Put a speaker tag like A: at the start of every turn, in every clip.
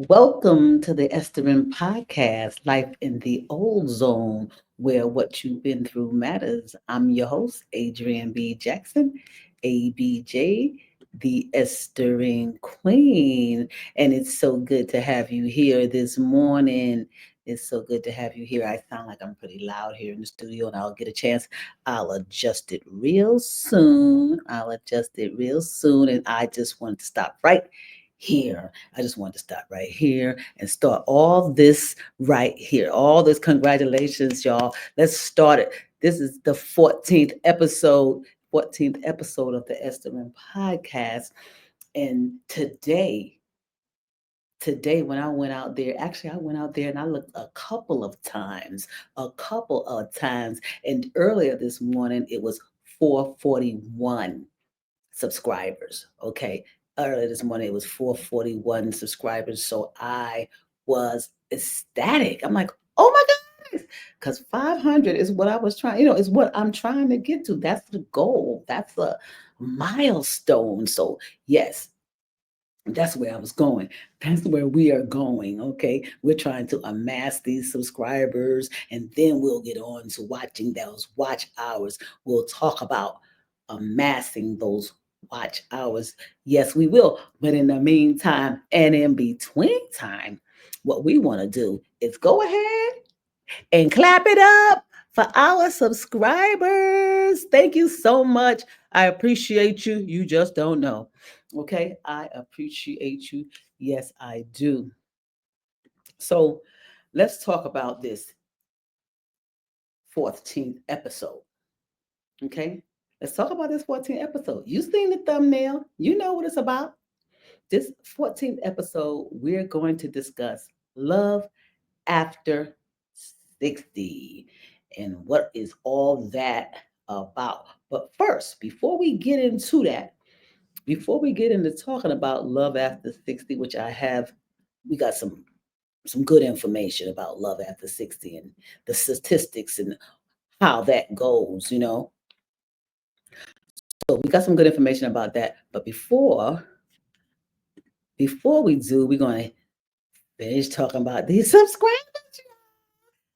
A: Welcome to the Esthering podcast, Life in the Old Zone, where what you've been through matters. I'm your host, Adrienne B. Jackson, ABJ, the Esthering Queen. And it's so good to have you here this morning. It's so good to have you here. I sound like I'm pretty loud here in the studio, and I'll get a chance. I'll adjust it real soon. And I just want to stop right here. I just want to stop right here and start all this right here. All this congratulations, y'all. Let's start it. This is the 14th episode of the Esthering podcast. And today when I went out there, actually I went out there and I looked a couple of times. And earlier this morning it was 441 subscribers. Okay. Earlier this morning, it was 441 subscribers. So I was ecstatic. I'm like, oh my goodness. Because 500 is what I was trying, is what I'm trying to get to. That's the goal. That's the milestone. So, yes, that's where I was going. That's where we are going. Okay. We're trying to amass these subscribers and then we'll get on to watching those watch hours. We'll talk about amassing those watch hours. Yes, we will. But in the meantime and in between time, what we want to do is go ahead and clap it up for our subscribers. Thank you so much. I appreciate you. You just don't know. Okay. I appreciate you. Yes, I do. So let's talk about this 14th episode. Okay. Let's talk about this 14th episode. You seen the thumbnail. You know what it's about. This 14th episode, we're going to discuss love after 60 and what is all that about. But first, before we get into talking about love after 60, which we got some good information about love after 60 and the statistics and how that goes. So we got some good information about that. But before we do, we're going to finish talking about these subscribers.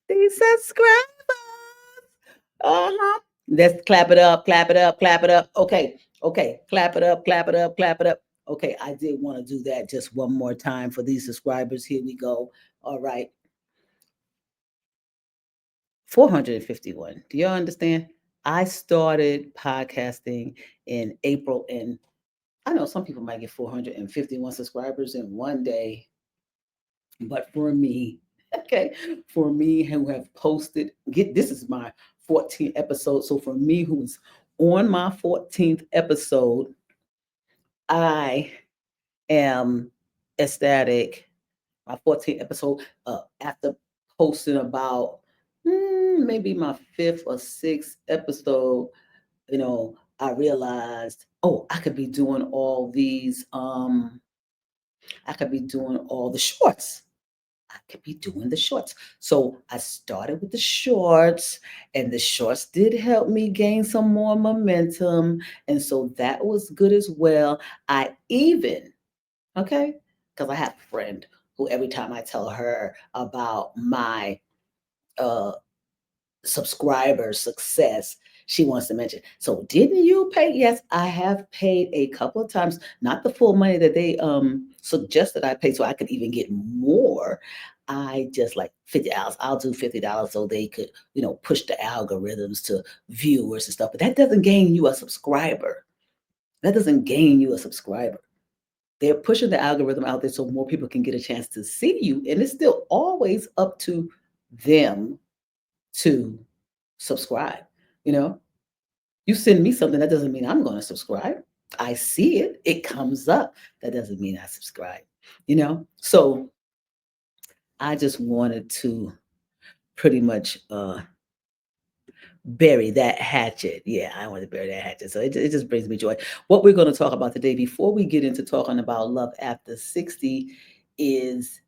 A: These subscribers. Uh-huh. Let's clap it up, clap it up, clap it up. Okay, okay, clap it up, clap it up, clap it up. Okay, I did want to do that just one more time for these subscribers. Here we go. All right, 451. Do y'all understand? I started podcasting in April, and I know some people might get 451 subscribers in one day, but for me, okay, for me who have posted, this is my 14th episode. So for me who's on my 14th episode, I am ecstatic. My 14th episode, after posting about maybe my fifth or sixth episode, I realized, oh, I could be doing all the shorts. I could be doing the shorts. So I started with the shorts, and the shorts did help me gain some more momentum. And so that was good as well. I even, okay, because I have a friend who every time I tell her about my uh subscriber success, she wants to mention. So didn't you pay? Yes, I have paid a couple of times, not the full money that they suggested I pay so I could even get more. I just like $50. I'll do $50 so they could, push the algorithms to viewers and stuff. But that doesn't gain you a subscriber. That doesn't gain you a subscriber. They're pushing the algorithm out there so more people can get a chance to see you. And it's still always up to them to subscribe. You know, you send me something, that doesn't mean I'm going to subscribe. I see it, it comes up. That doesn't mean I subscribe. So I just wanted to pretty much bury that hatchet. Yeah, I want to bury that hatchet. So it just brings me joy. What we're going to talk about today, before we get into talking about love after 60, is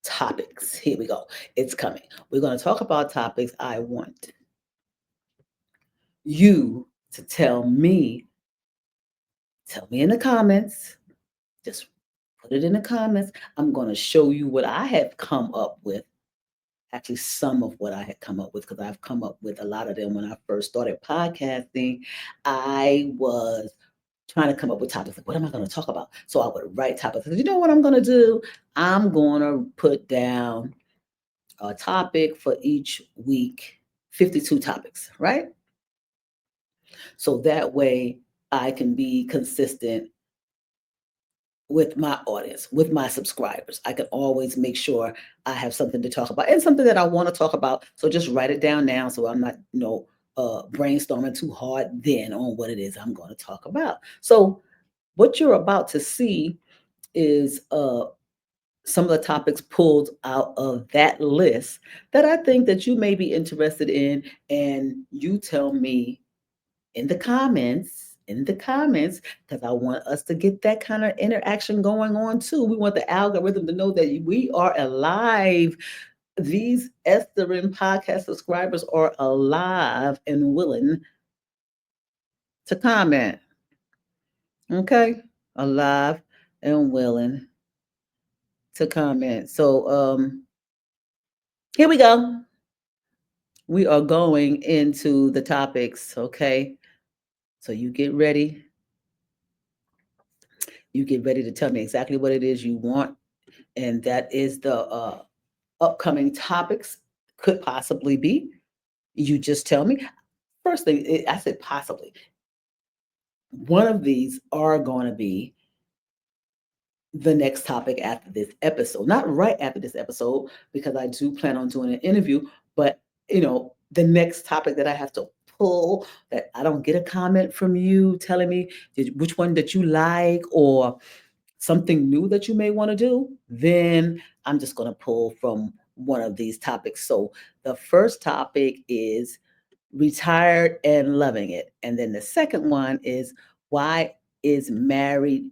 A: topics. Here we go. It's coming. We're going to talk about topics. I want you to tell me in the comments, just Put it in the comments. I'm going to show you what I have come up with. Actually, some of what I had come up with, because I've come up with a lot of them when I first started podcasting. I was trying to come up with topics like, what am I going to talk about? So I would write topics. You know what I'm going to do? I'm going to put down a topic for each week, 52 topics, right? So that way I can be consistent with my audience, with my subscribers. I can always make sure I have something to talk about and something that I want to talk about. So just write it down now so I'm not, brainstorming too hard then on what it is I'm going to talk about. So what you're about to see is some of the topics pulled out of that list that I think that you may be interested in, and you tell me in the comments, because I want us to get that kind of interaction going on too. We want the algorithm to know that we are alive. These Esthering podcast subscribers are alive and willing to comment. Okay? Alive and willing to comment. So here we go. We are going into the topics, okay? So you get ready. You get ready to tell me exactly what it is you want, and that is the upcoming topics could possibly be. You just tell me. First thing, I said possibly. One of these are going to be the next topic after this episode. Not right after this episode, because I do plan on doing an interview, but the next topic that I have to pull, that I don't get a comment from you telling me which one that you like, or something new that you may want to do, then I'm just going to pull from one of these topics. So the first topic is retired and loving it. And then the second one is why is married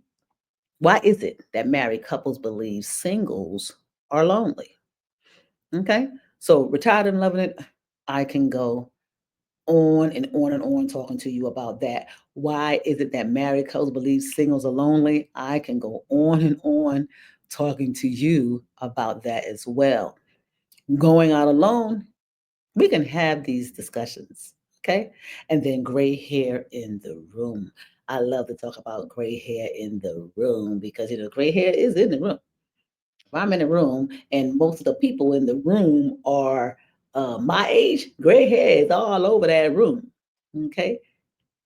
A: why is it that married couples believe singles are lonely? Okay? So retired and loving it, I can go on and on and on talking to you about that. Why is it that married couples believe singles are lonely? I can go on and on talking to you about that as well. Going out alone, we can have these discussions, okay? And then gray hair in the room. I love to talk about gray hair in the room because, gray hair is in the room. If I'm in a room and most of the people in the room are my age, gray hair is all over that room. Okay.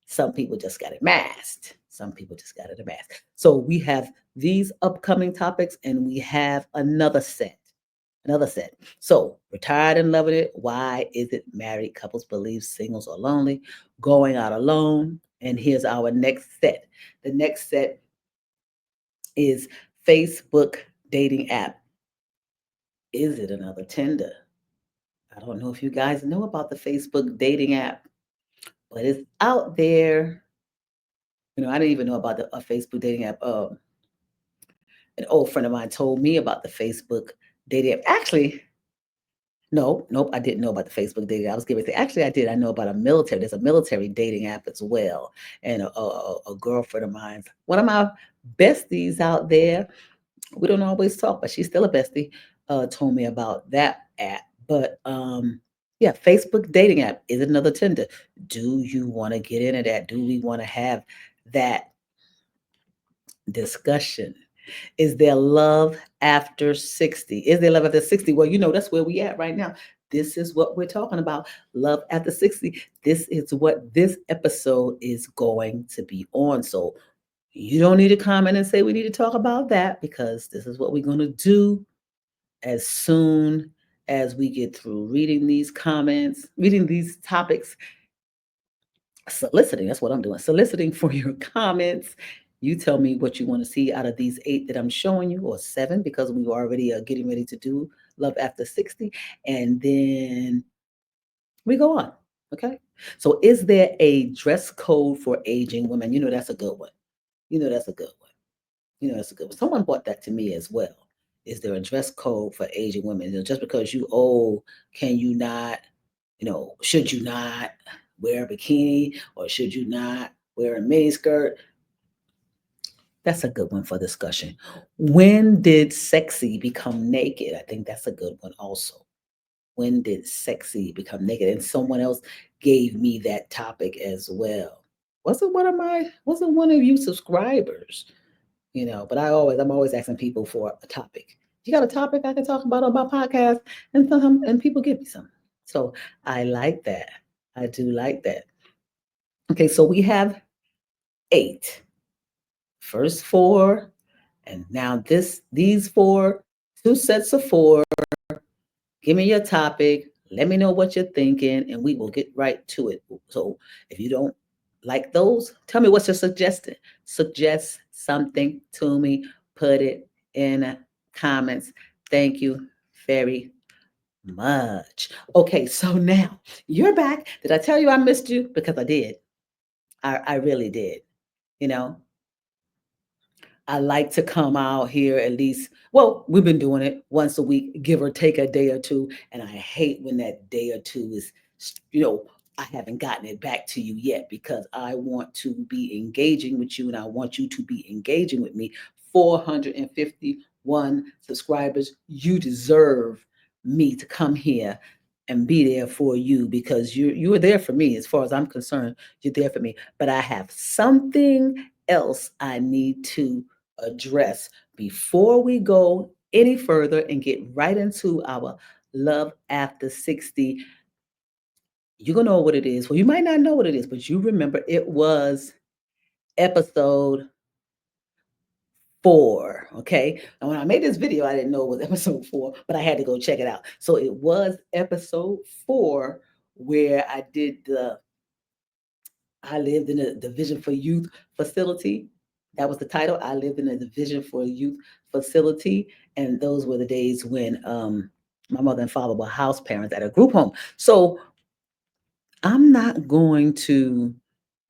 A: Some people just got it masked. Some people just got it masked. So we have these upcoming topics, and we have another set. Another set. So retired and loving it. Why is it married couples believe singles are lonely? Going out alone. And here's our next set. The next set is Facebook dating app. Is it another Tinder? I don't know if you guys know about the Facebook dating app, but it's out there. I didn't even know about a Facebook dating app. An old friend of mine told me about the Facebook dating app. Actually, no, nope, I didn't know about the Facebook dating. I was giving. Actually, I did. I know about a military. There's a military dating app as well. And a girlfriend of mine, one of my besties out there, we don't always talk, but she's still a bestie, told me about that app. But yeah, Facebook dating app is another Tinder. Do you want to get into that? Do we want to have that discussion? Is there love after 60? Is there love after 60? Well, that's where we at right now. This is what we're talking about. Love after 60. This is what this episode is going to be on. So you don't need to comment and say we need to talk about that, because this is what we're going to do as soon as we get through reading these comments, reading these topics, soliciting. That's what I'm doing. Soliciting for your comments. You tell me what you want to see out of these 8 that I'm showing you, or 7, because we were already getting ready to do Love After 60. And then we go on. Okay. So is there a dress code for aging women? That's a good one. That's a good one. That's a good one. Someone brought that to me as well. Is there a dress code for aging women? Just because you old, can you not, should you not wear a bikini, or should you not wear a mini skirt? That's a good one for discussion. When did sexy become naked? I think that's a good one also. When did sexy become naked? And someone else gave me that topic as well. Wasn't one of you subscribers, but I'm always asking people for a topic. You got a topic I can talk about on my podcast? And people give me some. So I like that. I do like that. Okay, so we have 8. First 4, and now these 4, 2 sets of 4. Give me your topic. Let me know what you're thinking, and we will get right to it. So if you don't like those, tell me what you're suggesting. Suggest something to me. Put it in comments. Thank you very much. Okay, so now you're back. Did I tell you I missed you? Because I did. I really did. You know, I like to come out here at least, well, we've been doing it once a week, give or take a day or two. And I hate when that day or two is, you know, I haven't gotten it back to you yet because I want to be engaging with you and I want you to be engaging with me. 451 subscribers. You deserve me to come here and be there for you because you are there for me as far as I'm concerned. You're there for me. But I have something else I need to address before we go any further and get right into our Love After 60. You're going to know what it is. Well, you might not know what it is, but you remember it was episode 4. Okay. And when I made this video, I didn't know it was episode 4, but I had to go check it out. So it was episode 4 where I lived in a division for youth facility. That was the title. I lived in a division for a youth facility. And those were the days when my mother and father were house parents at a group home. So I'm not going to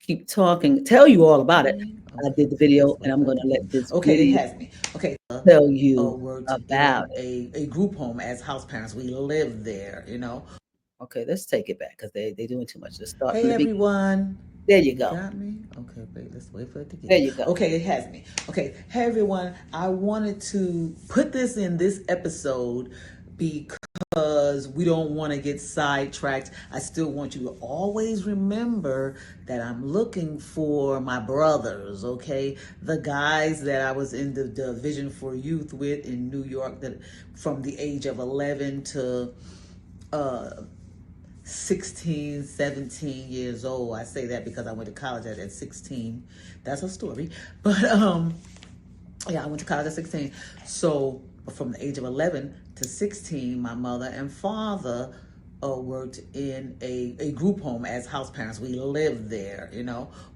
A: keep talking, tell you all about it. I
B: Okay,
A: did the
B: wait,
A: video
B: let's
A: and
B: wait
A: I'm
B: for it
A: going
B: to
A: to let
B: get.
A: this
B: Okay, it
A: video
B: has me. Okay,
A: tell you
B: worked
A: about
B: in
A: it.
B: a group home as house parents. We lived there.
A: Okay, let's take it back because they're doing too much. Let's start from
B: Hey
A: the beginning.
B: everyone.
A: There you
B: You
A: go.
B: got me? Okay, wait, let's wait for it to
A: There
B: get.
A: you go.
B: Okay, it has me. Okay, hey everyone. I wanted to put this in this episode because we don't want to get sidetracked. I still want you to always remember that I'm looking for my brothers, okay? The guys that I was in the division for youth with in New York that from the age of 11 to uh 16, 17 years old. I say that because I went to college at 16. That's a story. But yeah, I went to college at 16. So from the age of 11 to 16, my mother and father worked in a group home as house parents. We lived there.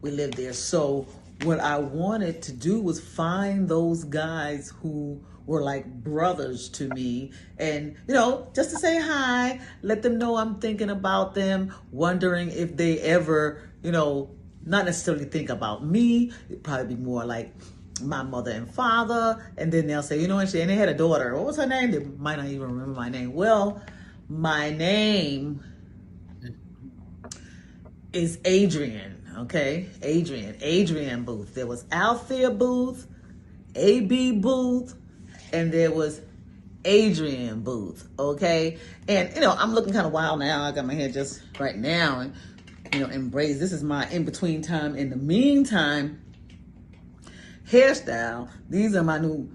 B: We lived there. So what I wanted to do was find those guys who were like brothers to me and just to say hi, let them know I'm thinking about them, wondering if they ever not necessarily think about me. It'd probably be more like my mother and father, and then they'll say, and they had a daughter. What was her name? They might not even remember my name. Well, my name is Adrian, okay? Adrian Booth. There was Althea Booth, AB Booth, and there was Adrian Booth, okay? And, I'm looking kind of wild now. I got my hair just right now and, in braids. This is my in-between time. In the meantime, hairstyle. These are new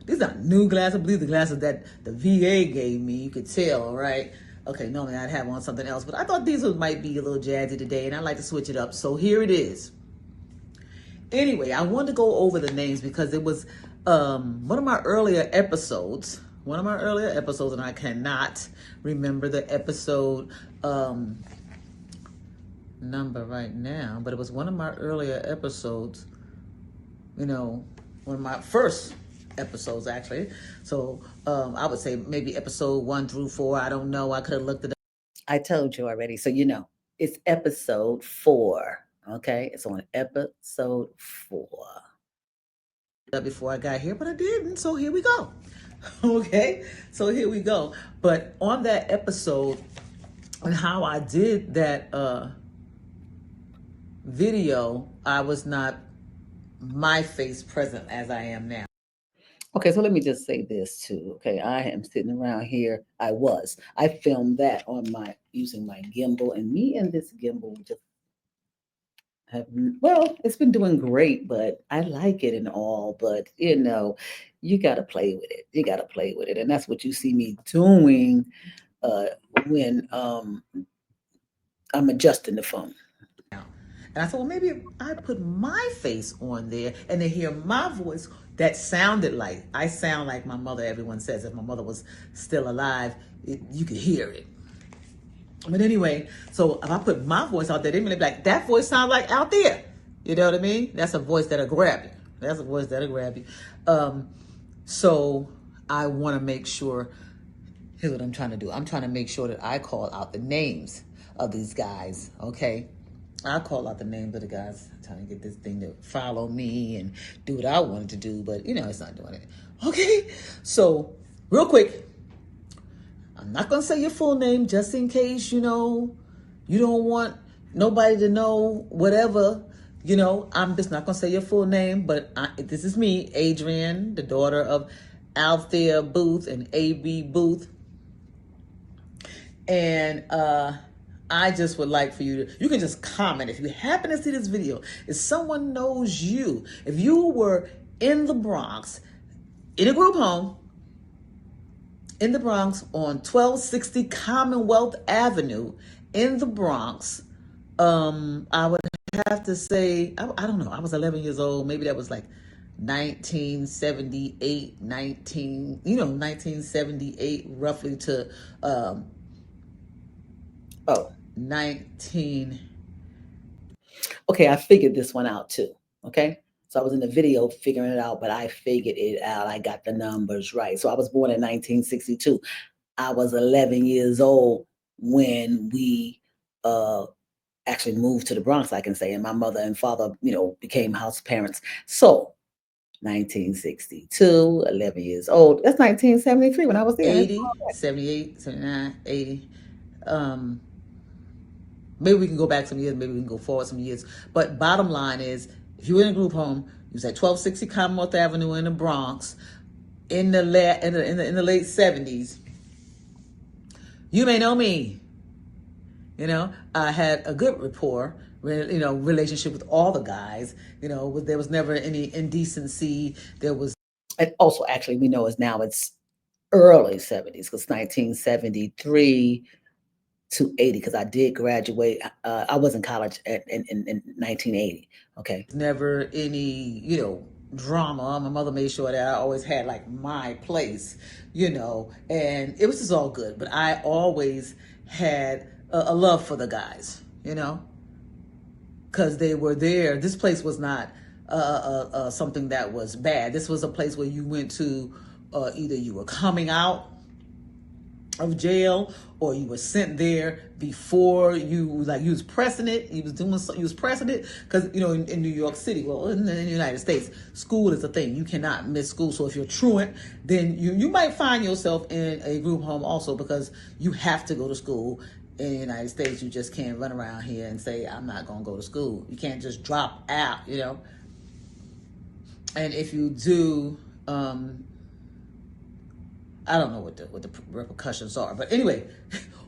B: glasses. These are the glasses that the VA gave me. You could tell, right? Okay, normally I'd have on something else, but I thought these might be a little jazzy today, and I'd like to switch it up. So here it is. Anyway, I wanted to go over the names because it was one of my earlier episodes. And I cannot remember the episode number right now, but it was one of my earlier episodes. One of my first episodes actually. So I would say maybe episode 1 through 4. I don't know. I could have looked it up.
A: I told you already. So it's episode 4. Okay, it's on episode 4.
B: Before I got here, but I didn't. So here we go. Okay, so here we go. But on that episode and how I did that video, I was not my face present as I am now.
A: Okay, so let me just say this too. Okay, I am sitting around here. I filmed that on my using my gimbal, and me and this gimbal just have, well, it's been doing great, but I like it and all, but you got to play with it. You got to play with it, and that's what you see me doing uh, when I'm adjusting the phone.
B: And I thought, well, maybe if I put my face on there and they hear my voice that sounded like, I sound like my mother. Everyone says if my mother was still alive, you could hear it. But anyway, so if I put my voice out there, they may be like, that voice sounds like out there. You know what I mean? That's a voice that'll grab you. That's a voice that'll grab you. So I want to make sure, here's what I'm trying to do. I'm trying to make sure that I call out the names of these guys, okay? I call out the names of the guys. I'm trying to get this thing to follow me and do what I wanted to do, but it's not doing it. Okay, so real quick, I'm not gonna say your full name just in case you don't want nobody to know whatever. I'm just not gonna say your full name, but this is me, Adrian, the daughter of Althea Booth and A.B. Booth, and I just would like for you can just comment if you happen to see this video. If someone knows you, if you were in the Bronx, in a group home, in the Bronx on 1260 Commonwealth Avenue in the Bronx, I would have to say, I don't know, I was 11 years old. Maybe that was like 1978, 1978 roughly to
A: Oh,
B: 19.
A: okay, I figured this one out too. Okay, so I was in the video figuring it out, but I figured it out. I got the numbers right. So I was born in 1962. I was 11 years old when we actually moved to the Bronx, I can say, and my mother and father, became house parents. So 1962, 11 years old. That's 1973 when I was there.
B: 80, 78, 79, 80. Maybe we can go back some years, maybe we can go forward some years. But bottom line is, if you were in a group home, you was at 1260 Commonwealth Avenue in the Bronx in the late 70s. You may know me. I had a good rapport, relationship with all the guys. There was never any indecency. There was,
A: And also, actually, we know it's early 70s because 1973 to 80, because I did graduate. I was in college in 1980. Okay.
B: never any, drama. My mother made sure that I always had like my place, and it was just all good. But I always had a love for the guys, because they were there. This place was not something that was bad. This was a place where you went to, either you were coming out of jail or you were sent there before you was pressing it. You was pressing it because in New York City, well, in the United States, school is a thing. You cannot miss school. So if you're truant, then you might find yourself in a group home also, because you have to go to school. In the United States, you just can't run around here and say, I'm not going to go to school. You can't just drop out, and if you do, I don't know what the repercussions are, but anyway,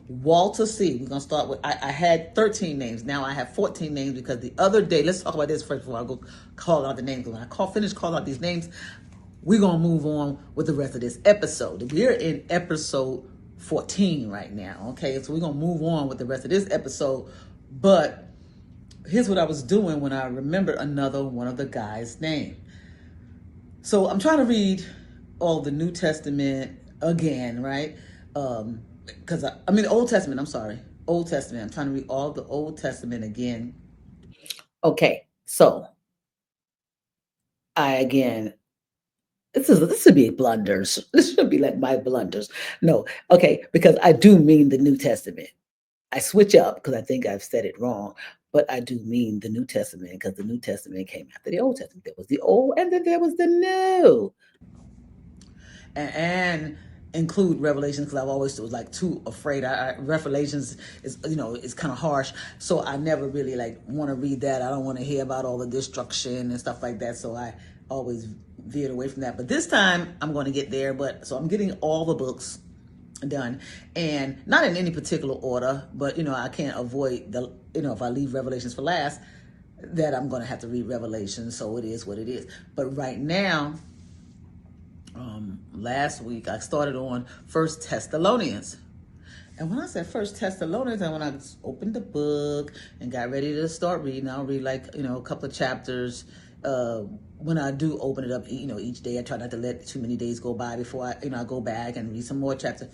B: Walter C. We're gonna start with. I had 13 names. Now I have 14 names because the other day. Let's talk about this first before I go call out the names. When I finish calling out these names, we're gonna move on with the rest of this episode. We're in episode 14 right now. Okay, so we're gonna move on with the rest of this episode. But here's what I was doing when I remembered another one of the guys' name. So I'm trying to read all the New Testament again, right? Because the Old Testament. I'm sorry, Old Testament. I'm trying to read all the Old Testament again.
A: Okay, so this would be blunders. This should be like my blunders. No, okay, because I do mean the New Testament. I switch up because I think I've said it wrong, but I do mean the New Testament because the New Testament came after the Old Testament. There was the Old, and then there was the New.
B: And include Revelations because I've always was like too afraid. Revelations is, it's kind of harsh, so I never really like want to read that. I don't want to hear about all the destruction and stuff like that, so I always veered away from that. But this time I'm going to get there. But so I'm getting all the books done, and not in any particular order, but I can't avoid the, if I leave Revelations for last, that I'm going to have to read Revelations. So it is what it is. But right now, last week I started on First Thessalonians. And when I said First Thessalonians, and when I opened the book and got ready to start reading, I'll read like, a couple of chapters. When I do open it up, each day, I try not to let too many days go by before I go back and read some more chapters.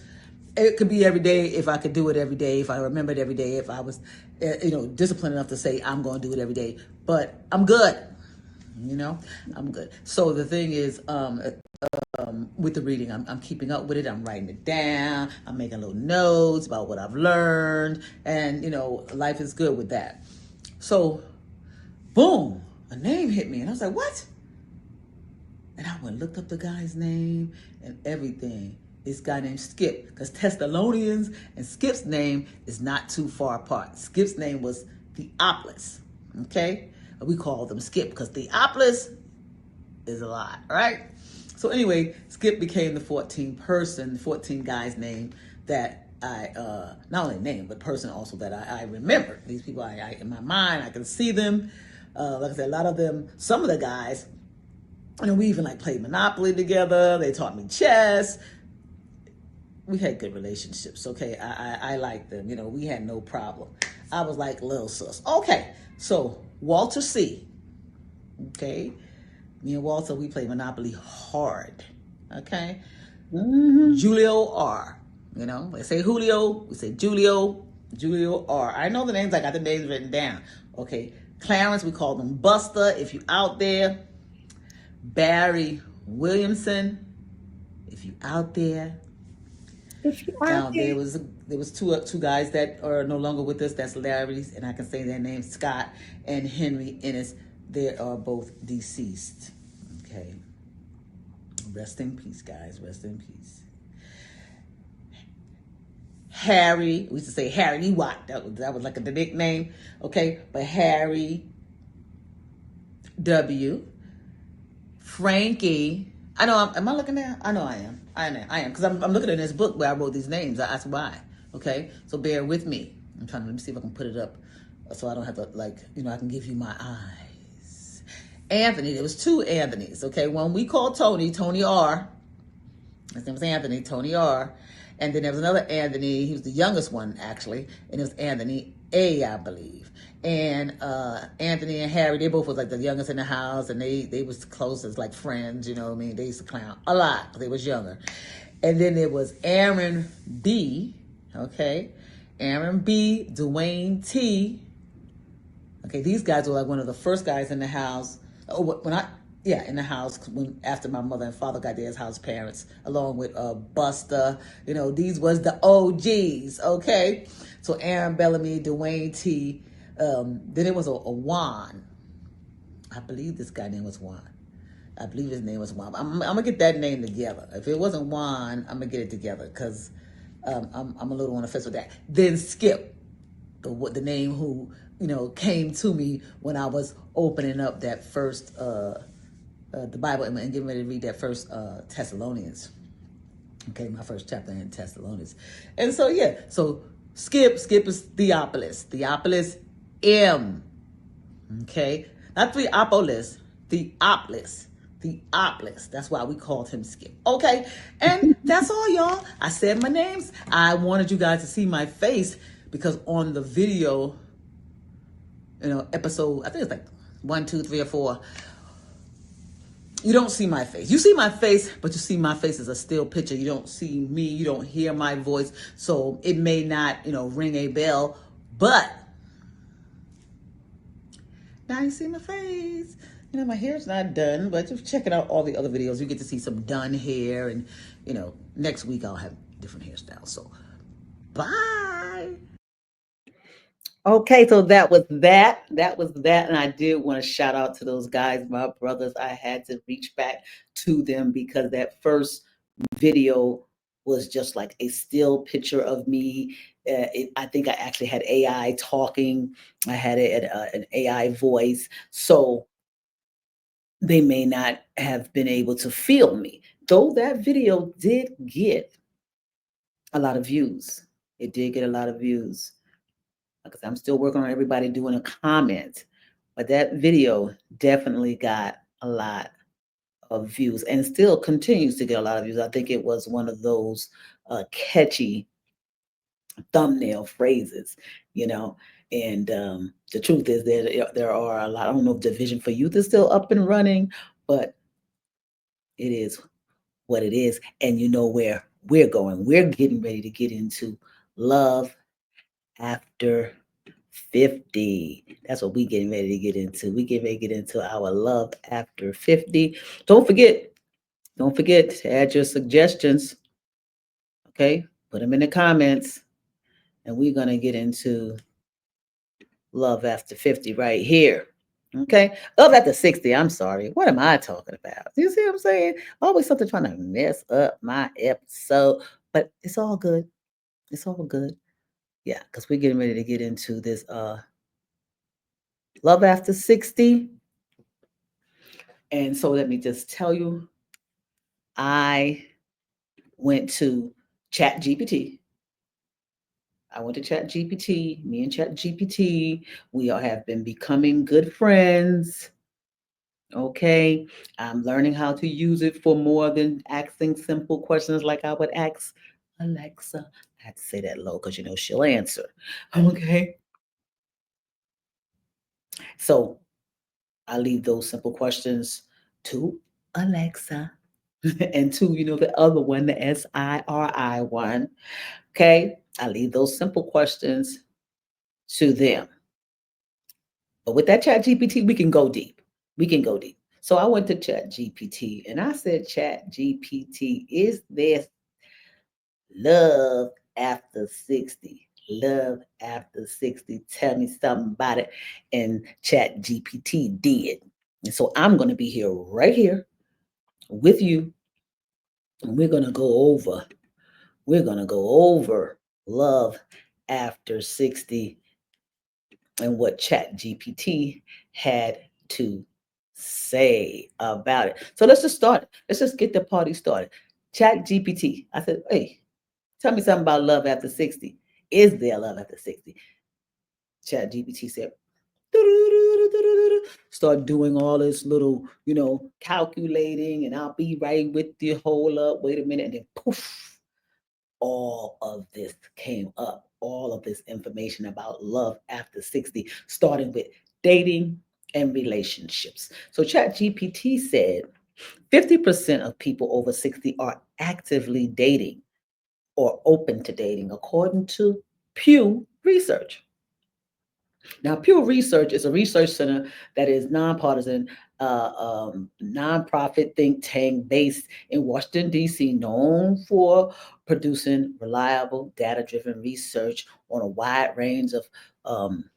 B: It could be every day if I could do it every day, if I remembered every day, if I was, disciplined enough to say I'm going to do it every day. But I'm good, I'm good. So the thing is, with the reading, I'm keeping up with it. I'm writing it down. I'm making little notes about what I've learned, and life is good with that. So, boom, a name hit me, and I was like, "What?" And I went and looked up the guy's name and everything. This guy named Skip, because Thessalonians and Skip's name is not too far apart. Skip's name was Theophilus, okay? We call them Skip because Theophilus is a lot, right? So anyway, Skip became the 14 guy's name that I, not only name, but person also that I remember. These people, I in my mind, I can see them. Like I said, a lot of them, some of the guys, we even like played Monopoly together. They taught me chess. We had good relationships, okay? I liked them, we had no problem. I was like little sis. Okay, so Walter C, okay? Me and Walter, we play Monopoly hard, okay?
A: Mm-hmm.
B: Julio R, they say Julio, we say Julio R. I know the names, I got the names written down, okay? Clarence, we call them Buster, if you out there. Barry Williamson, if you out there.
A: If you
B: Now there was two guys that are no longer with us. That's Larry's, and I can say their names, Scott and Henry Ennis. They are both deceased. Okay. Rest in peace, guys. Rest in peace. Harry, we used to say Harry Watt. That was like the nickname. Okay, but Harry W. Frankie. I know. Am I looking there? I know I am. I am. Because I'm looking at this book where I wrote these names. That's why. Okay? So bear with me. Let me see if I can put it up so I don't have to, I can give you my eyes. Anthony. There was two Anthonys. Okay? One we called Tony R. His name was Anthony, Tony R. And then there was another Anthony. He was the youngest one, actually. And it was Anthony A, I believe. And Anthony and Harry, they both was like the youngest in the house, and they was close as like friends, you know what I mean? They used to clown a lot because they was younger. And then there was Aaron B, okay? Aaron B, Dwayne T. Okay, these guys were like one of the first guys in the house. In the house after my mother and father got there as house parents, along with Buster. These was the OGs, okay? So Aaron Bellamy, Dwayne T. Then it was a Juan. I believe this guy name was Juan. I believe his name was Juan. I'm going to get that name together. If it wasn't Juan, I'm going to get it together because I'm a little on the fence with that. Then Skip, the name who, came to me when I was opening up that first, the Bible and getting ready to read that first Thessalonians. Okay, my first chapter in Thessalonians. And so, so Skip is Theophilus M. Okay, not Theophilus, Theophilus. That's why we called him Skip. Okay, and that's all, y'all. I said my names. I wanted you guys to see my face because on the video, episode, I think it's like 1, 2, 3, or 4. You don't see my face. You see my face, but you see my face as a still picture. You don't see me. You don't hear my voice. So it may not, ring a bell. But now you see my face. My hair's not done, but just checking out all the other videos, you get to see some done hair. And, next week I'll have different hairstyles. So, bye.
A: Okay, so that was that. And I did want to shout out to those guys, my brothers. I had to reach back to them because that first video was just like a still picture of me. I think I actually had AI talking. I had an AI voice. So they may not have been able to feel me. Though that video did get a lot of views. It did get a lot of views because I'm still working on everybody doing a comment. But that video definitely got a lot of views and still continues to get a lot of views. I think it was one of those catchy thumbnail phrases, you know. And the truth is that there are a lot. I don't know if Division for Youth is still up and running, but it is what it is. And you know where we're going. We're getting ready to get into love after 50. That's what we getting ready to get into. We getting ready to get into our love after 50. Don't forget, don't forget to add your suggestions. Okay, put them in the comments, and we're gonna get into love after 50 right here. Okay, love after 60. I'm sorry. What am I talking about? You see what I'm saying? Always something trying to mess up my episode, but it's all good. It's all good. Yeah, because we're getting ready to get into this love after 60. And so let me just tell you, I went to ChatGPT. I went to ChatGPT. Me and ChatGPT, we all have been becoming good friends. Okay. I'm learning how to use it for more than asking simple questions like I would ask Alexa. I had to say that low because you know she'll answer. Okay. So I leave those simple questions to Alexa. And to, you know, the other one, the SIRI one. Okay. I leave those simple questions to them. But with that Chat GPT, we can go deep. We can go deep. So I went to Chat GPT and I said, Chat GPT, is there love after 60? Love after 60. Tell me something about it. And Chat GPT did. And so I'm going to be right here with you. And we're going to go over love after 60 and what Chat GPT had to say about it. So let's just start. Let's just get the party started. Chat GPT. I said, hey, tell me something about love after 60. Is there love after 60? Chat GPT said, start doing all this little, you know, calculating, and I'll be right with you. Hold up, wait a minute, and then poof, all of this came up, all of this information about love after 60, starting with dating and relationships. So ChatGPT said 50% of people over 60 are actively dating or open to dating, according to Pew Research. Now, Pew Research is a research center that is nonpartisan, nonprofit think tank based in Washington, D.C., known for producing reliable, data driven research on a wide range of um,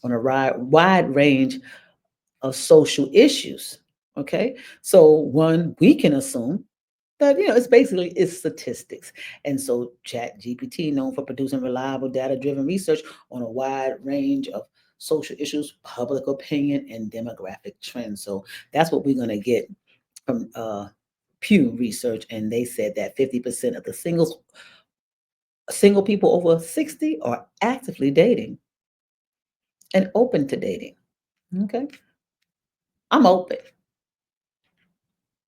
A: wide range of social issues. Okay, so one we can assume that you know it's statistics, and so Chat GPT, known for producing reliable, data-driven research on a wide range of social issues, public opinion, and demographic trends. So that's what we're going to get from Pew Research, and they said that 50% of the single people over 60 are actively dating and open to dating. Okay, I'm open,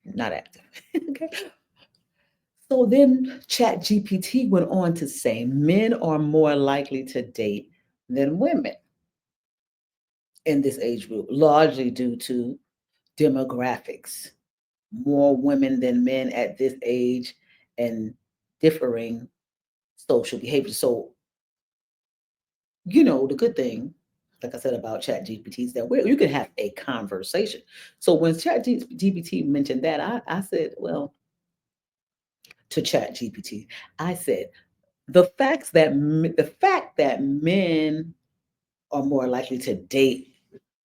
A: not active. Okay. So then ChatGPT went on to say men are more likely to date than women in this age group, largely due to demographics. More women than men at this age and differing social behavior. So, you know, the good thing, like I said about ChatGPT, is that you can have a conversation. So when ChatGPT mentioned that, I said, well, to ChatGPT, I said, the fact that men are more likely to date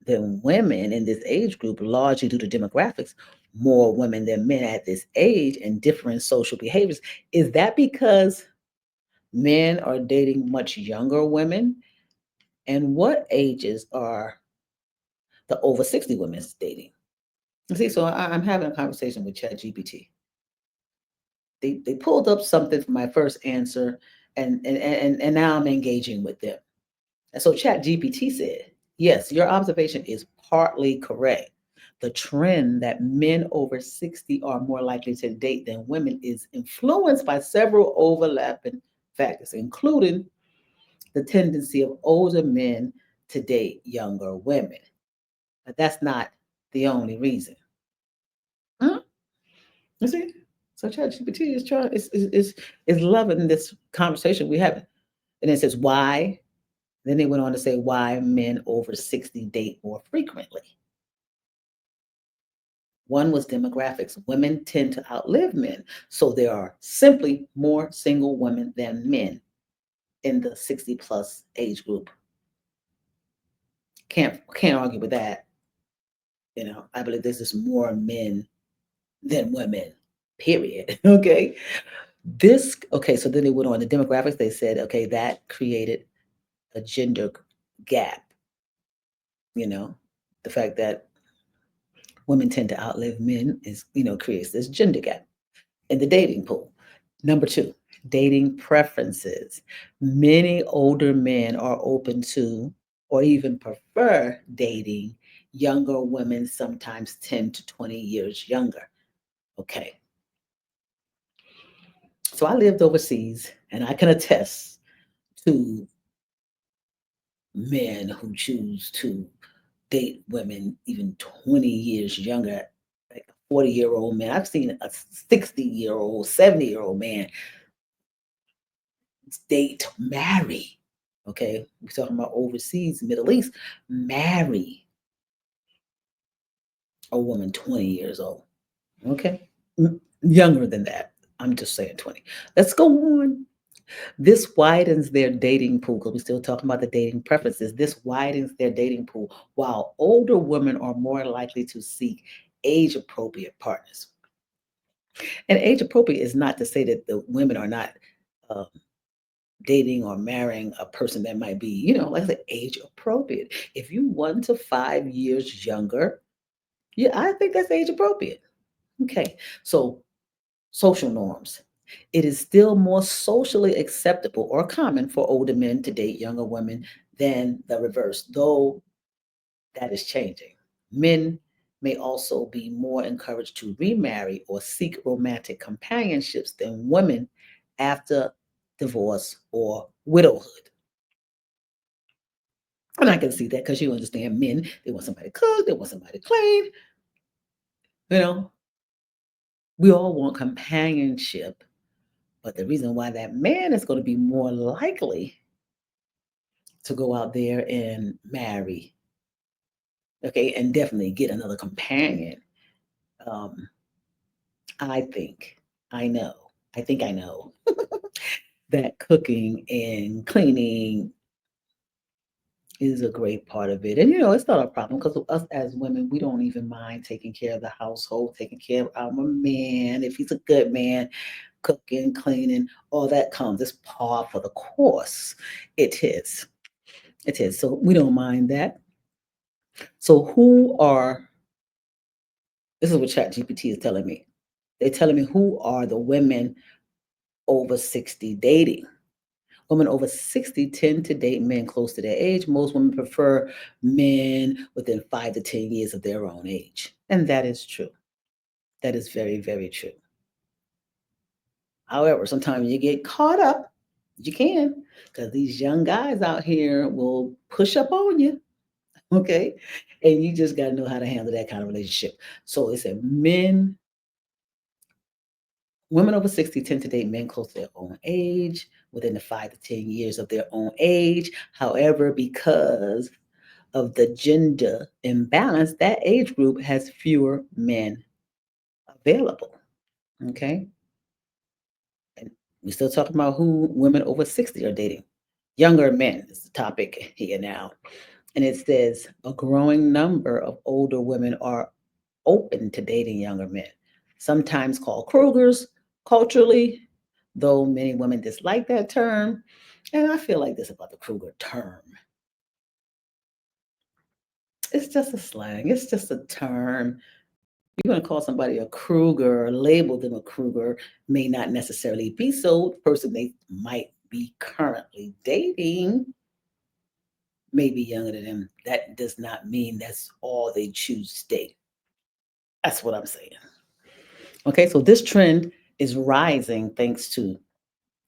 A: than women in this age group, largely due to demographics, more women than men at this age and different social behaviors. Is that because men are dating much younger women? And what ages are the over 60 women dating? You see, so I'm having a conversation with ChatGPT. They pulled up something for my first answer, and now I'm engaging with them. And so ChatGPT said, yes, your observation is partly correct. The trend that men over 60 are more likely to date than women is influenced by several overlapping factors, including the tendency of older men to date younger women. But that's not the only reason. Huh? You see? So ChatGPT is trying is loving this conversation we having. And it says why. Then they went on to say why men over 60 date more frequently. One was demographics. Women tend to outlive men. So there are simply more single women than men in the 60 plus age group. Can't argue with that. I believe there's just more men than women. Period. Okay. So then they went on the demographics. They said, okay, that created a gender gap, you know, the fact that women tend to outlive men creates this gender gap in the dating pool. Number two, dating preferences. Many older men are open to or even prefer dating younger women, sometimes 10 to 20 years younger. Okay. So I lived overseas and I can attest to men who choose to date women even 20 years younger, like a 40-year-old man. I've seen a 60-year-old, 70-year-old man date, marry. Okay, we're talking about overseas, Middle East, marry a woman 20 years old. Okay, younger than that. I'm just saying 20. Let's go on. This widens their dating pool because we're still talking about the dating preferences. This widens their dating pool while older women are more likely to seek age appropriate partners. And age appropriate is not to say that the women are not uh, dating or marrying a person that might be, like I said, age appropriate. If you 1 to 5 years younger, yeah, I think that's age appropriate. Okay, so social norms. It is still more socially acceptable or common for older men to date younger women than the reverse, though that is changing. Men may also be more encouraged to remarry or seek romantic companionships than women after divorce or widowhood. And I can see that because you understand men, they want somebody to cook, they want somebody to clean. You know, we all want companionship. But the reason why that man is going to be more likely to go out there and marry, okay, and definitely get another companion, um, I think, I I think I know that cooking and cleaning is a great part of it. And it's not a problem because us as women, we don't even mind taking care of the household, taking care of our man. If he's a good man, cooking, cleaning, all that comes. It's par for the course. It is. It is. So we don't mind that. So this is what ChatGPT is telling me. They're telling me who are the women over 60 dating. Women over 60 tend to date men close to their age. Most women prefer men within 5 to 10 years of their own age. And that is true. That is very, very true. However, sometimes you get caught up. You can, because these young guys out here will push up on you. Okay. And you just got to know how to handle that kind of relationship. So it said women over 60 tend to date men close to their own age, within the 5 to 10 years of their own age. However, because of the gender imbalance, that age group has fewer men available. Okay. And we're still talking about who women over 60 are dating. Younger men is the topic here now. And it says a growing number of older women are open to dating younger men, sometimes called Krugers culturally, though many women dislike that term. And I feel like this about the Kruger term. It's just a slang, it's just a term. You're going to call somebody a Kruger or label them a Kruger may not necessarily be so. The person they might be currently dating may be younger than them. That does not mean that's all they choose to date. That's what I'm saying. Okay, so this trend is rising thanks to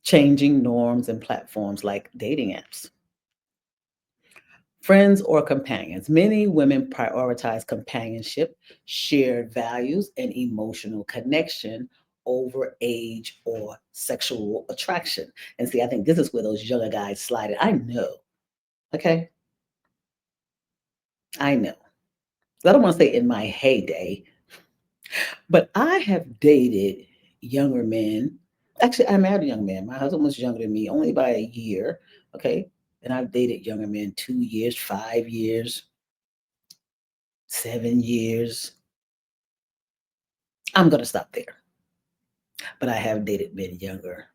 A: changing norms and platforms like dating apps. Friends or companions. Many women prioritize companionship, shared values, and emotional connection over age or sexual attraction. And see, I think this is where those younger guys slide in. I know. Okay. I know. I don't want to say in my heyday, but I have dated younger men. Actually, I married a young man. My husband was younger than me, only by a year. Okay. And I've dated younger men 2 years, 5 years, 7 years. I'm going to stop there. But I have dated men younger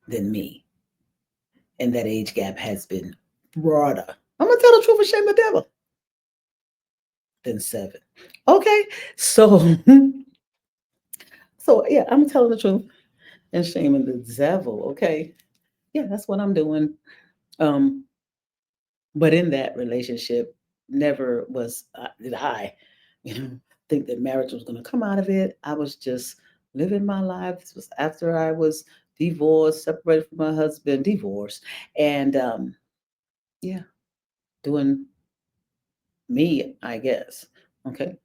A: than me. And that age gap has been broader. I'm going to tell the truth and shame the devil than 7. Okay. So, so yeah, I'm telling the truth and shaming the devil. Okay. Yeah, that's what I'm doing. Um, but in that relationship, never was did I, you know, think that marriage was going to come out of it. I was just living my life. This was after I was divorced, separated from my husband, divorced, and yeah, doing me, I guess. Okay,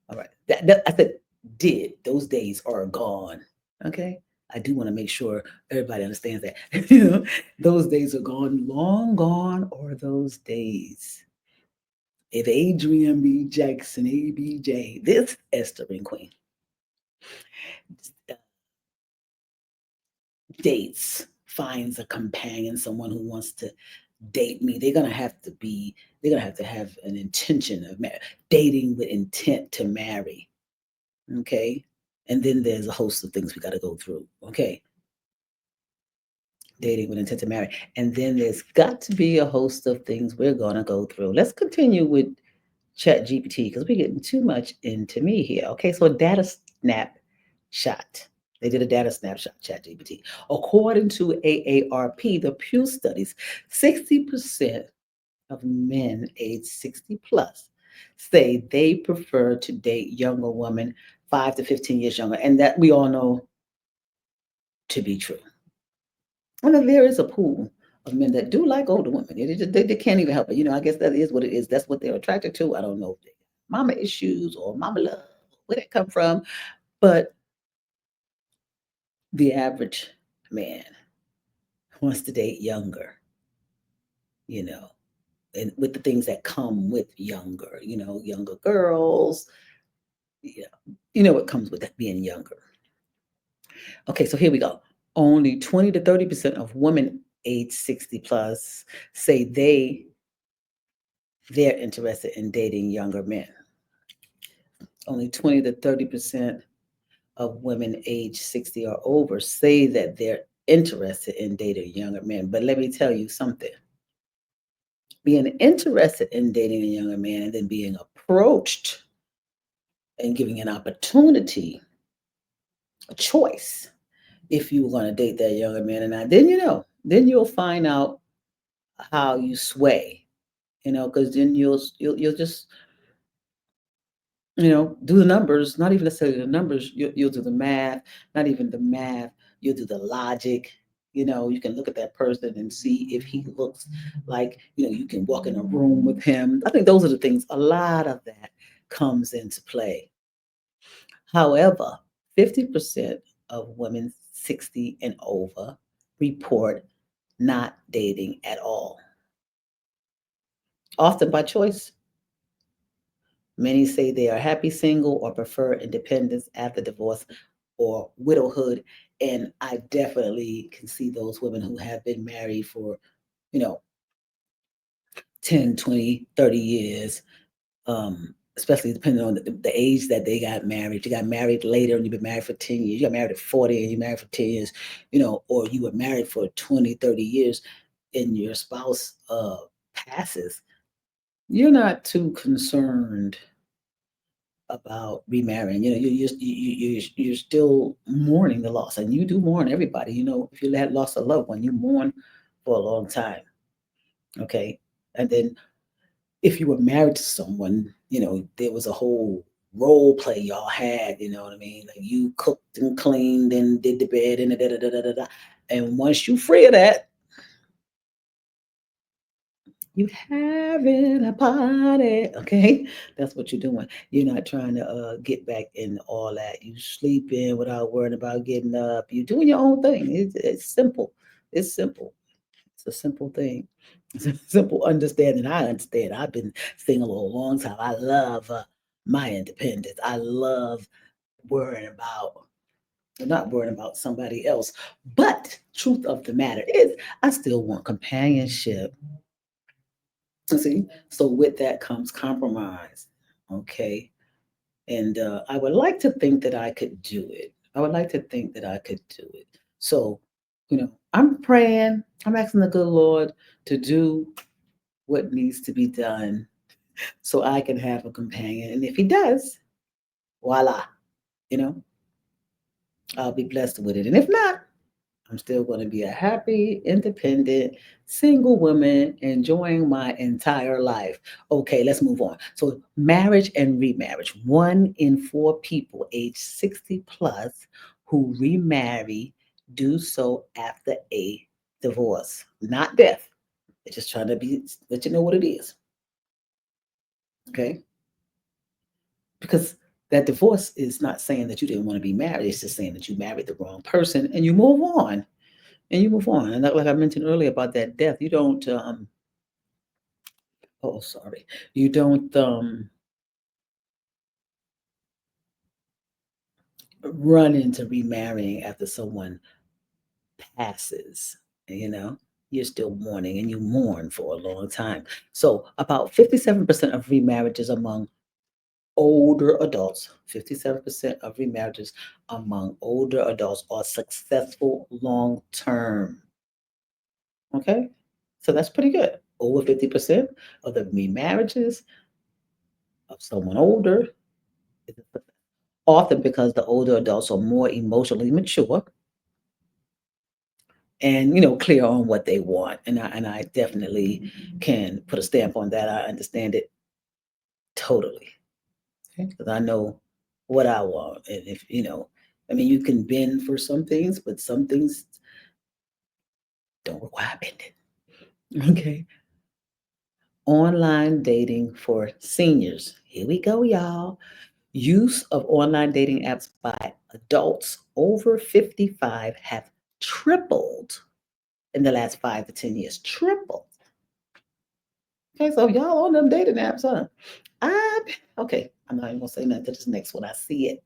A: all right. That I said did. Those days are gone. Okay. I do want to make sure everybody understands that. You know, those days are gone, long gone, or those days. If Adrian B. Jackson, ABJ, this Esthering Queen, uh, dates, finds a companion, someone who wants to date me, they're gonna have to have an intention of dating with intent to marry. Okay. And then there's a host of things we got to go through. Okay. Dating with intent to marry. And then there's got to be a host of things we're gonna go through. Let's continue with ChatGPT because we're getting too much into me here. Okay, so data snapshot. They did a data snapshot, ChatGPT. According to AARP, the Pew studies, 60% of men aged 60 plus say they prefer to date younger women 5 to 15 years younger. And that we all know to be true. And then there is a pool of men that do like older women. They can't even help it. You know, I guess that is what it is. That's what they're attracted to. I don't know if they mama issues or mama love, where that come from. But the average man wants to date younger, you know, and with the things that come with younger, younger girls. Yeah, you know what comes with that being younger. Okay, so here we go. Only 20 to 30% of women age 60 plus say they're interested in dating younger men. Only 20 to 30% of women age 60 or over say that they're interested in dating younger men. But let me tell you something, being interested in dating a younger man and then being approached and giving an opportunity, a choice, if you were going to date that younger man or not, then then you'll find out how you sway, because then you'll just do the numbers, not even necessarily the numbers, you'll do the math, not even the math, you'll do the logic. You can look at that person and see if he looks like, you can walk in a room with him. I think those are the things, a lot of that comes into play. However, 50% of women 60 and over report not dating at all, often by choice. Many say they are happy single or prefer independence after divorce or widowhood. And I definitely can see those women who have been married for, you know, 10, 20, 30 years, especially depending on the age that they got married. You got married later and you've been married for 10 years. You got married at 40 and you married for 10 years, or you were married for 20, 30 years and your spouse passes. You're not too concerned about remarrying. You're still mourning the loss, and you do mourn everybody. If you had lost a loved one, you mourn for a long time. Okay, and then if you were married to someone, there was a whole role play y'all had. You know what I mean? Like you cooked and cleaned and did the bed and da da da da da da. And once you free of that, you having a party, okay? That's what you're doing. You're not trying to get back in all that. You sleeping without worrying about getting up. You doing your own thing. It's simple. It's simple. It's a simple thing. It's a simple understanding. I understand. I've been single a long time. I love my independence. I love worrying about, not worrying about somebody else. But truth of the matter is, I still want companionship. See, so with that comes compromise. Okay. And I would like to think that I could do it. I would like to think that I could do it. So, I'm praying, I'm asking the good Lord to do what needs to be done so I can have a companion. And if He does, voila, you know, I'll be blessed with it. And if not, I'm still going to be a happy, independent, single woman enjoying my entire life. Okay, let's move on. So, marriage and remarriage. 1 in 4 people age 60 plus who remarry do so after a divorce, not death. They're just trying to let you know what it is. Okay, because that divorce is not saying that you didn't want to be married. It's just saying that you married the wrong person and you move on. And you move on. And like I mentioned earlier about that death, you don't oh sorry. You don't run into remarrying after someone passes, you know. You're still mourning and you mourn for a long time. So about 57% of remarriages among older adults, 57% of remarriages among older adults are successful long term. Okay? So that's pretty good. Over 50% of the remarriages of someone older, often because the older adults are more emotionally mature and clear on what they want. And I definitely can put a stamp on that. I understand it totally because I know what I want. And if I mean, you can bend for some things, but some things don't require bending. Okay. Online dating for seniors. Here we go, y'all. Use of online dating apps by adults over 55 have tripled in the last 5 to 10 years. Tripled. Okay, so y'all on them dating apps, huh? I okay. I'm not even gonna say nothing to this next one. I see it.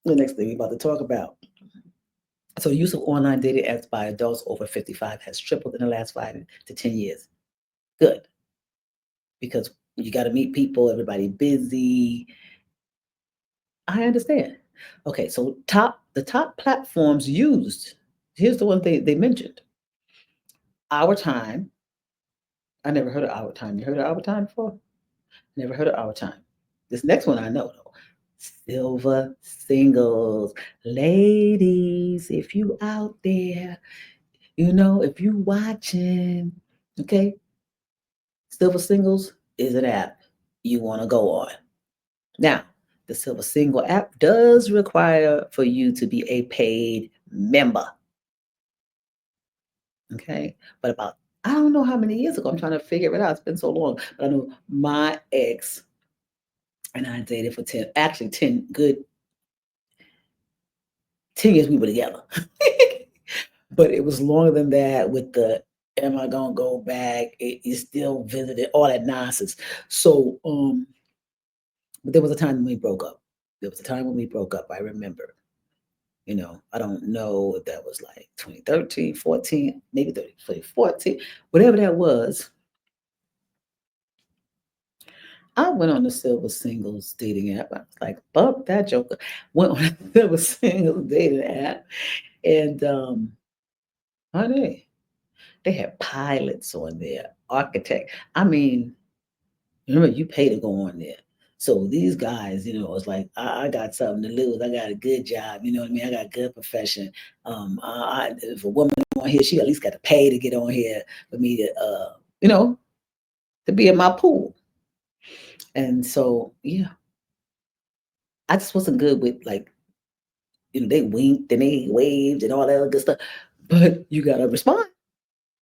A: The next thing we're about to talk about. So, use of online dating apps by adults over 55 has tripled in the last 5 to 10 years. Good, because you got to meet people. Everybody busy. I understand. Okay, so the top platforms used. Here's the one thing they mentioned. Our Time. I never heard of Our Time. You heard of Our Time before? Never heard of Our Time. This next one I know though. Silver Singles. Ladies, if you out there, if you watching, okay? Silver Singles is an app you want to go on. Now, the Silver Single app does require for you to be a paid member. Okay. But about, I don't know how many years ago, I'm trying to figure it out. It's been so long. But I know my ex and I dated for 10, actually 10 good 10 years we were together. But it was longer than that with the am I gonna go back? It still visited all that nonsense. So but there was a time when we broke up. There was a time when we broke up, I remember. I don't know if that was like 2013, 14, maybe 13, 14, whatever that was. I went on the Silver Singles dating app. I was like, bump that joker. Went on the Silver Singles dating app. And honey, they had pilots on there, architect. I mean, remember, you pay to go on there. So these guys, it's like I got something to lose. I got a good job. You know what I mean? I got a good profession. If a woman on here, she at least got to pay to get on here for me to, you know, to be in my pool. And so, yeah, I just wasn't good with like, they winked and they waved and all that other good stuff. But you gotta respond.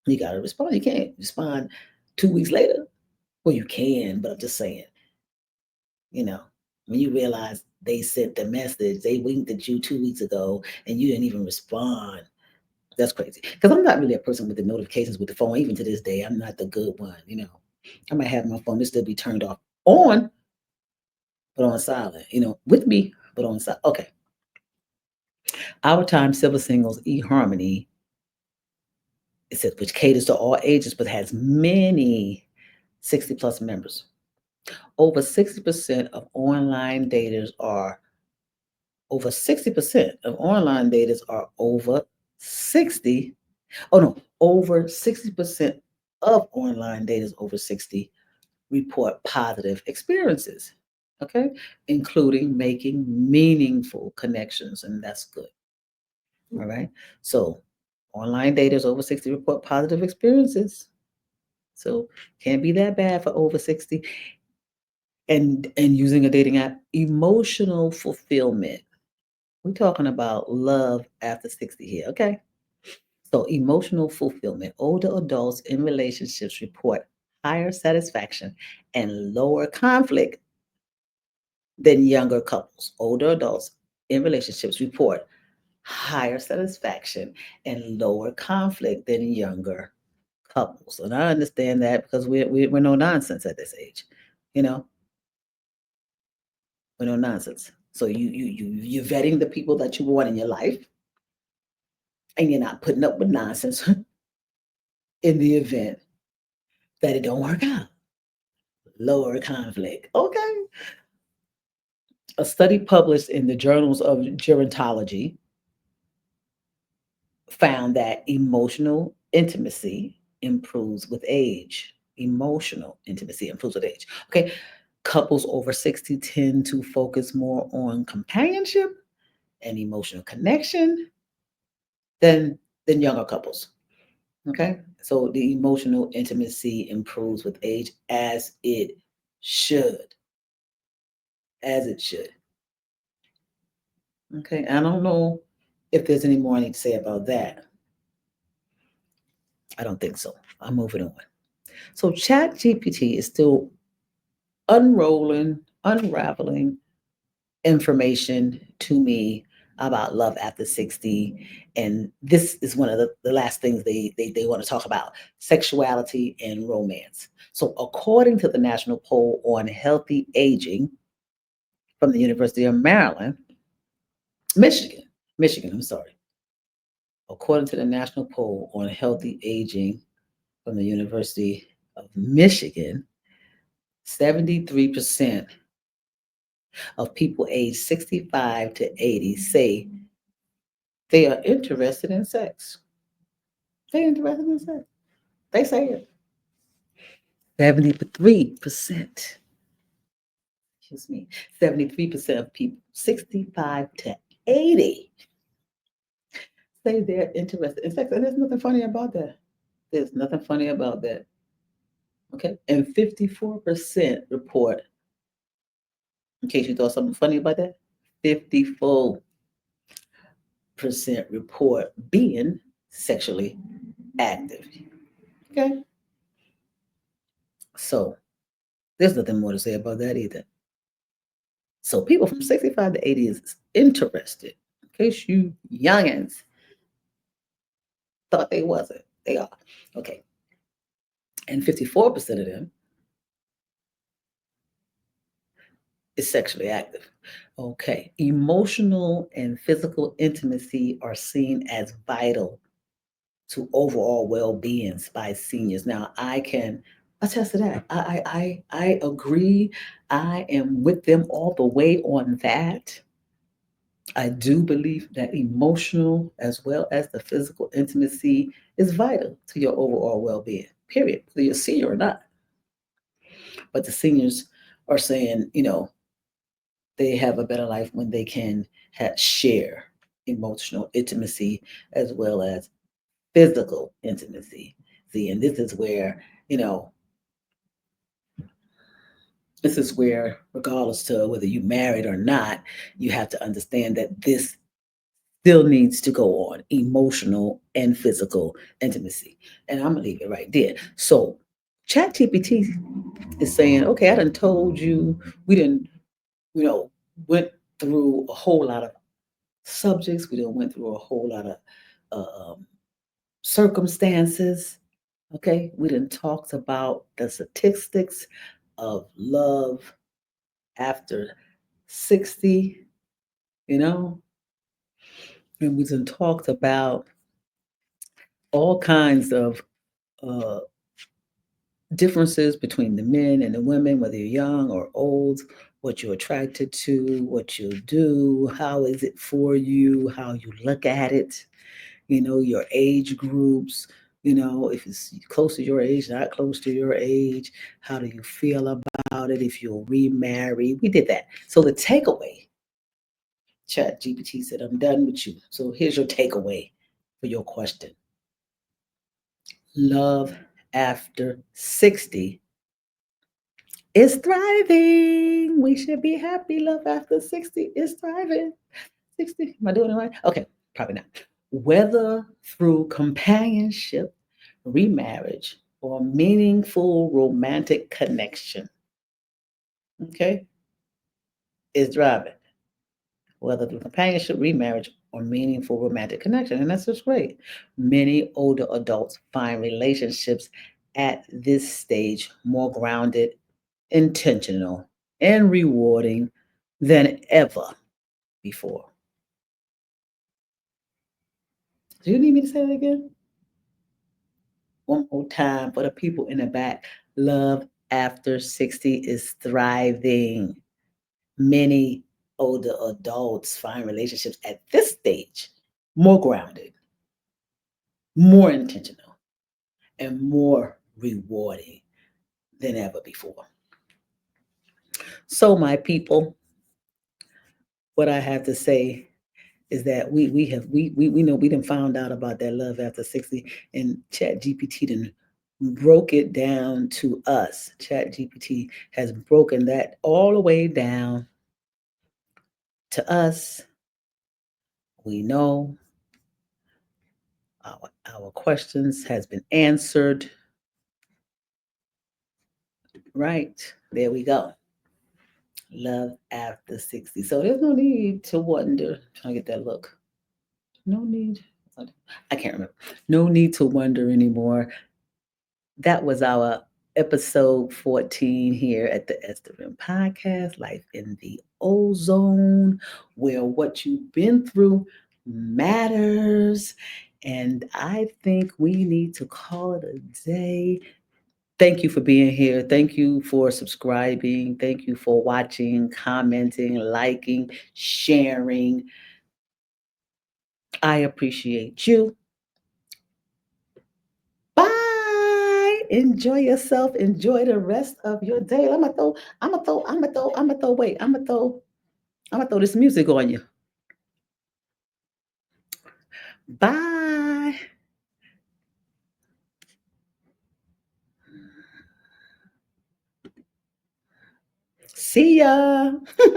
A: You gotta respond. You can't respond 2 weeks later. Well, you can, but I'm just saying, you know, when you realize they sent the message, they winked at you 2 weeks ago and you didn't even respond. That's crazy. Because I'm not really a person with the notifications with the phone. Even to this day, I'm not the good one. I might have my phone, it still be turned off on, but on silent, with me, but on silent. Okay. Our time, Silver Singles, eHarmony, it says, which caters to all ages, but has many 60 plus members. Over 60% of online daters are over 60% of online daters are over 60. Oh no, over 60% of online daters over 60 report positive experiences. Okay, including making meaningful connections, and that's good. All right. So online daters over 60 report positive experiences. So can't be that bad for over 60. And using a dating app, emotional fulfillment. We're talking about love after 60 here, okay? So emotional fulfillment. Older adults in relationships report higher satisfaction and lower conflict than younger couples. Older adults in relationships report higher satisfaction and lower conflict than younger couples. And I understand that because we're no nonsense at this age. You know, we're no nonsense. So you're vetting the people that you want in your life, and you're not putting up with nonsense in the event that it don't work out. Lower conflict. Okay. A study published in the Journals of Gerontology found that emotional intimacy improves with age. Emotional intimacy improves with age. Okay. Couples over 60 tend to focus more on companionship and emotional connection than younger couples. Okay. So the emotional intimacy improves with age as it should. As it should. Okay. I don't know if there's any more I need to say about that. I don't think so. I'm moving on. So ChatGPT is still unraveling information to me about love after 60. And this is one of the last things they want to talk about: sexuality and romance. So according to the National Poll on Healthy Aging from the University of Maryland, Michigan, I'm sorry. According to the National Poll on Healthy Aging from the University of Michigan, 73% of people aged 65 to 80 say they are interested in sex. They're interested in sex. They say it. 73%, excuse me, 73% of people 65 to 80 say they're interested in sex. And there's nothing funny about that. There's nothing funny about that. Okay. And 54% report, in case you thought something funny about that, 54% report being sexually active. Okay. So there's nothing more to say about that either. So people from 65 to 80 is interested. In case you youngins thought they wasn't, they are. Okay. And 54% of them is sexually active. Okay. Emotional and physical intimacy are seen as vital to overall well-being by seniors. Now, I can attest to that. I agree. I am with them all the way on that. I do believe that emotional as well as the physical intimacy is vital to your overall well being, period, whether you're a senior or not. But the seniors are saying, they have a better life when they can share emotional intimacy as well as physical intimacy. See, and you know, this is where, regardless to whether you married or not, you have to understand that this still needs to go on emotional and physical intimacy. And I'm gonna leave it right there. So ChatGPT is saying, okay, I done told you, we didn't, you know, went through a whole lot of subjects, we done went through a whole lot of circumstances. Okay, we done talked about the statistics of love after 60, you know, and we done talked about all kinds of uh, differences between the men and the women, whether you're young or old, what you're attracted to, what you do, how is it for you, how you look at it, your age groups, if it's close to your age, not close to your age, how do you feel about it, if you'll remarry. We did that. So the takeaway, Chat GPT said, I'm done with you. So here's your takeaway for your question. Love after 60 is thriving. We should be happy. Love after 60 is thriving. 60, am I doing it right? Okay, probably not. Whether through companionship, remarriage, or meaningful romantic connection, okay, is thriving. Whether through companionship, remarriage, or meaningful romantic connection. And that's just great. Many older adults find relationships at this stage more grounded, intentional, and rewarding than ever before. Do you need me to say that again? One more time for the people in the back. Love after 60 is thriving. Many older adults find relationships at this stage more grounded, more intentional, and more rewarding than ever before. So, my people, what I have to say is that we know we didn't found out about that love after 60, and Chat GPT done broke it down to us. Chat GPT has broken that all the way down to us. We know our questions has been answered. Right, there we go. Love after 60. So there's no need to wonder. Trying to get that look. No need. I can't remember. No need to wonder anymore. That was our episode 14 here at the Esthering Podcast, Life in the Ozone, where what you've been through matters. And I think we need to call it a day. Thank you for being here. Thank you for subscribing. Thank you for watching, commenting, liking, sharing. I appreciate you. Bye. Enjoy yourself. Enjoy the rest of your day. I'm gonna throw this music on you. Bye. See ya.